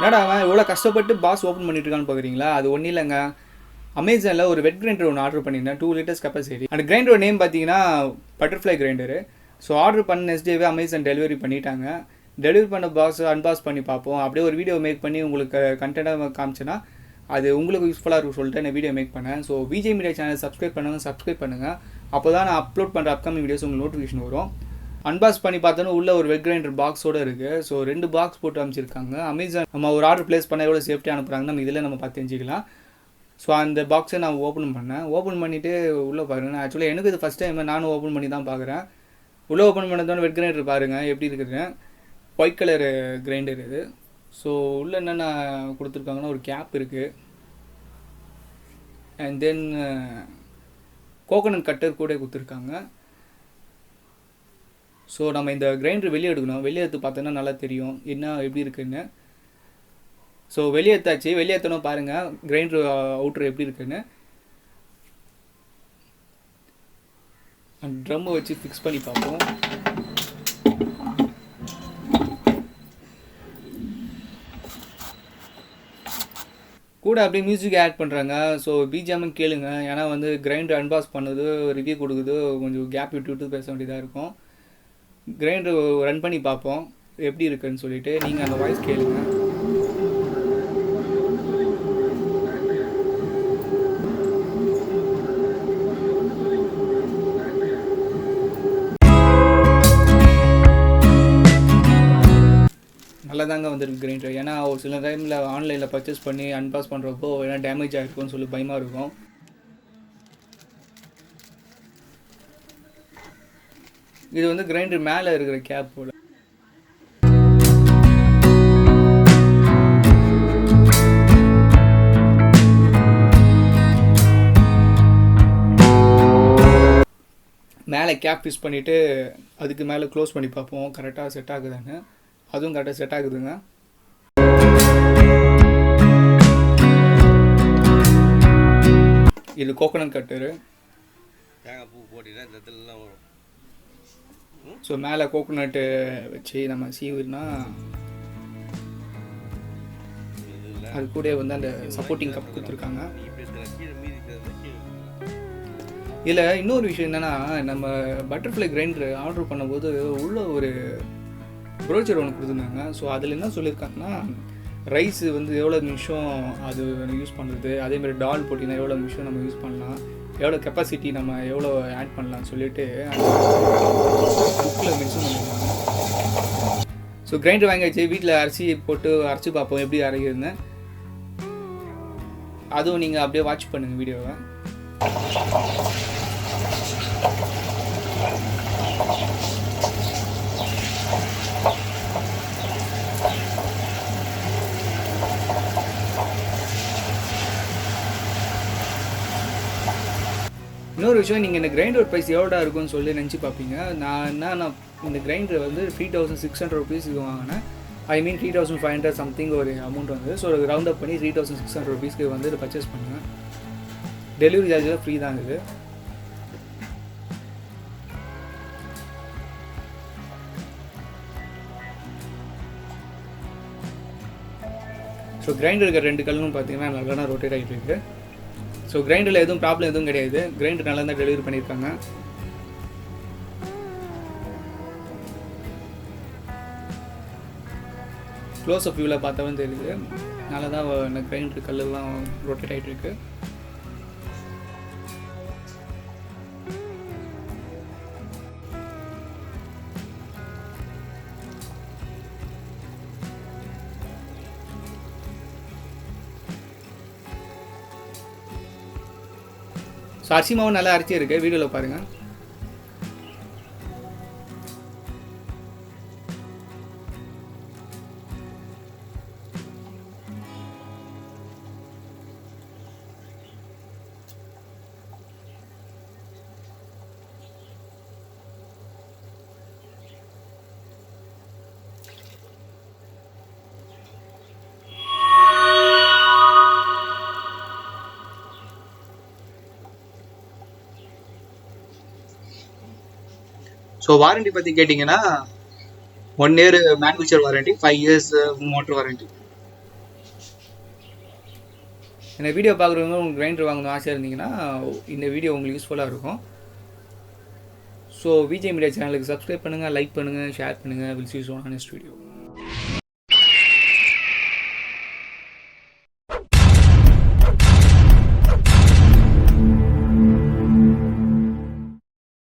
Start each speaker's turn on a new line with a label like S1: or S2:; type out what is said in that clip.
S1: என்னடா அவன் இவ்வளோ கஷ்டப்பட்டு பாக்ஸ் ஓப்பன் பண்ணிட்டு இருக்கான்னு பார்க்குறீங்களா? அது ஒன்றும் இல்லைங்க. அமேசானில் ஒரு வெட் கிரைண்டர் ஒன்று ஆர்டர் பண்ணியிருந்தேன், 2 லிட்டர்ஸ் கெப்பாசிட்டி. அந்த கிரைண்டரோட நேம் பார்த்தீங்கன்னா பட்டர்ஃப்ளை கிரைண்டரு. ஸோ ஆர்டர் பண்ண நெக்ஸ்ட் டேவே அமேசான் டெலிவரி பண்ணிட்டாங்க. டெலிவரி பண்ண பாக்ஸ் அன்பாக்ஸ் பண்ணி பார்ப்போம். அப்படியே ஒரு வீடியோ மேக் பண்ணி உங்களுக்கு கண்டென்ட்டாக காமிச்சேன்னா அது உங்களுக்கு யூஸ்ஃபுல்லாக இருக்கும் சொல்லிட்டு நான் வீடியோ மேக் பண்ணேன். So Vijay media channel subscribe பண்ணுங்கள். அப்போ தான் நான் அப்லோட் பண்ணுற அப்கமிங் வீடியோஸ் உங்களுக்கு நோட்டிஃபிகேஷன் வரும். அன்பாக்ஸ் பண்ணி பார்த்தோன்னா உள்ள ஒரு வெட் கிரைண்டர் பாக்ஸோடு இருக்குது. ஸோ 2 பாக்ஸ் போட்டு அமைச்சிருக்காங்க. அமேசான் நம்ம ஒரு ஆர்டர் ப்ளேஸ் பண்ண எவ்வளோ சேஃப்டி அனுப்புகிறாங்க நம்ம இதில் நம்ம பார்த்து தெரிஞ்சிக்கலாம். ஸோ அந்த பாக்ஸை நான் ஓப்பன் பண்ணிவிட்டு உள்ளே பாருங்கள். ஆக்சுவலாக எனக்கு இது ஃபஸ்ட் டைம், நானும் ஓப்பன் பண்ணி தான் பார்க்குறேன். உள்ளே ஓப்பன் பண்ணதோட வெட் கிரைண்டர் பாருங்கள் எப்படி இருக்குதுங்க. ஒயிட் கலர் கிரைண்டர் இது. ஸோ உள்ளே என்னென்ன கொடுத்துருக்காங்கன்னா ஒரு கேப் இருக்குது, அண்ட் தென் கோகோனட் கட்டர் கூட கொடுத்துருக்காங்க. ஸோ நம்ம இந்த கிரைண்டர் வெளியே எடுக்கணும். வெளியே எடுத்து பார்த்தோன்னா நல்லா தெரியும் என்ன எப்படி இருக்குன்னு. ஸோ வெளியே எடுத்தாச்சு. வெளியே எடுத்தோன்னா பாருங்கள் கிரைண்டர் அவுட்ரு எப்படி இருக்குன்னு. ட்ரம்மை வச்சு ஃபிக்ஸ் பண்ணி பார்ப்போம். கூட அப்படியே மியூசிக் ஆட் பண்ணுறாங்க. ஸோ பிஜிஎம்னு கேளுங்க. ஏன்னா வந்து கிரைண்டர் அன்பாக்ஸ் பண்ணுது, ரிவ்யூ கொடுக்குது, கொஞ்சம் கேப் விட்டு பேச வேண்டியதாக இருக்கும். கிரைண்டர் ரன் பண்ணி பார்ப்போம் எப்படி இருக்குன்னு சொல்லிட்டு. நீங்கள் அந்த வாய்ஸ் கேளுங்க. நல்லா தாங்க வந்துருக்கு கிரைண்டர். ஏன்னா ஒரு சில டைமில் ஆன்லைனில் பர்ச்சேஸ் பண்ணி அன்பாக்ஸ் பண்ணுறப்போ ஏன்னா டேமேஜ் ஆகிருக்கும்னு சொல்லி பயமாக இருக்கும். இது வந்து கிரைண்டர் மேலே இருக்கிற கேப் போல். மேலே கேப் ஃபிக்ஸ் பண்ணிவிட்டு அதுக்கு மேலே க்ளோஸ் பண்ணி பார்ப்போம் கரெக்டாக செட் ஆகுதான்னு. அதுவும் கரெக்டாக செட் ஆகுதுங்க. இது கோகோனட் கட்டரு.
S2: தேங்காய் பூ போட்டினா இந்த இடத்துலலாம் வரும்.
S1: ஸோ மேலே கோகோனட்டு வச்சு நம்ம சீவினா அது கூட வந்து அந்த சப்போர்ட்டிங் கப் கொடுத்துருக்காங்க. இதில் இன்னொரு விஷயம் என்னென்னா, நம்ம பட்டர்ஃப்ளை கிரைண்டர் ஆர்டர் பண்ணும்போது உள்ள ஒரு ப்ரோச்சர் ஒன்று கொடுத்துருந்தாங்க. ஸோ அதில் என்ன சொல்லியிருக்காங்கன்னா ரைஸ் வந்து எவ்வளோ நிமிஷம் அது யூஸ் பண்ணுறது, அதேமாதிரி டால் போட்டிங்கன்னா எவ்வளோ நிமிஷம் நம்ம யூஸ் பண்ணலாம், எவ்வளோ கெப்பாசிட்டி நம்ம எவ்வளோ ஆட் பண்ணலாம்னு சொல்லிட்டு புக்கில் மென்ஷன் பண்ணியிருக்காங்க. ஸோ கிரைண்டர் வாங்கியாச்சு. வீட்டில் அரிசி போட்டு அரைச்சி பார்ப்போம் எப்படி அரைக்குதுன்னு. அதுவும் நீங்கள் அப்படியே வாட்ச் பண்ணுங்கள் வீடியோவை. இன்னொரு விஷயம், நீங்கள் இந்த கிரைண்டர் ப்ரைஸ் எவ்வளோ இருக்குன்னு சொல்லி நினச்சி பார்ப்பீங்க. நான் இந்த கிரைண்டர் வந்து 3600 ருபீஸுக்கு வாங்கினேன். ஐ மீன் 3500 சம்திங் ஒரு அமௌண்ட் வந்து. ஸோ ரவுண்ட் அப் பண்ணி 3600 ருபீஸ்க்கு வந்து இதை பர்ச்சேஸ் பண்ணுவேன். டெலிவரி சார்ஜெலாம் ஃப்ரீ தான் இது. ஸோ கிரைண்டருக்கு 2 கல்லும் பார்த்தீங்கன்னா நல்லா ரொட்டேட் ஆகிட்டு இருக்குது. ஸோ கிரைண்டரில் எதுவும் ப்ராப்ளம் எதுவும் கிடையாது. கிரைண்டர் நல்லா தான் டெலிவரி பண்ணியிருக்காங்க. க்ளோஸ் அப் வியூவில் பார்த்தாலும் தெரியுது நல்லா தான் கிரைண்டர் கல்லெல்லாம் ரொட்டேட் ஆகிட்டு இருக்கு. ஸோ அரிசி மாவு நல்லா அரைச்சி இருக்குது. வீடியோவில் பாருங்கள். ஸோ வாரண்டி பற்றி கேட்டிங்கன்னா 1 year manufacture warranty, 5 years motor warranty. இந்த வீடியோ பார்க்குறவங்க உங்களுக்கு கிரைண்டர் வாங்கணும் ஆசையாக இருந்தீங்கன்னா இந்த வீடியோ உங்களுக்கு யூஸ்ஃபுல்லாக இருக்கும். ஸோ விஜய் மீடியா சேனலுக்கு சப்ஸ்கிரைப் பண்ணுங்கள், லைக் பண்ணுங்கள், ஷேர் பண்ணுங்கள். Will see you soon on next video.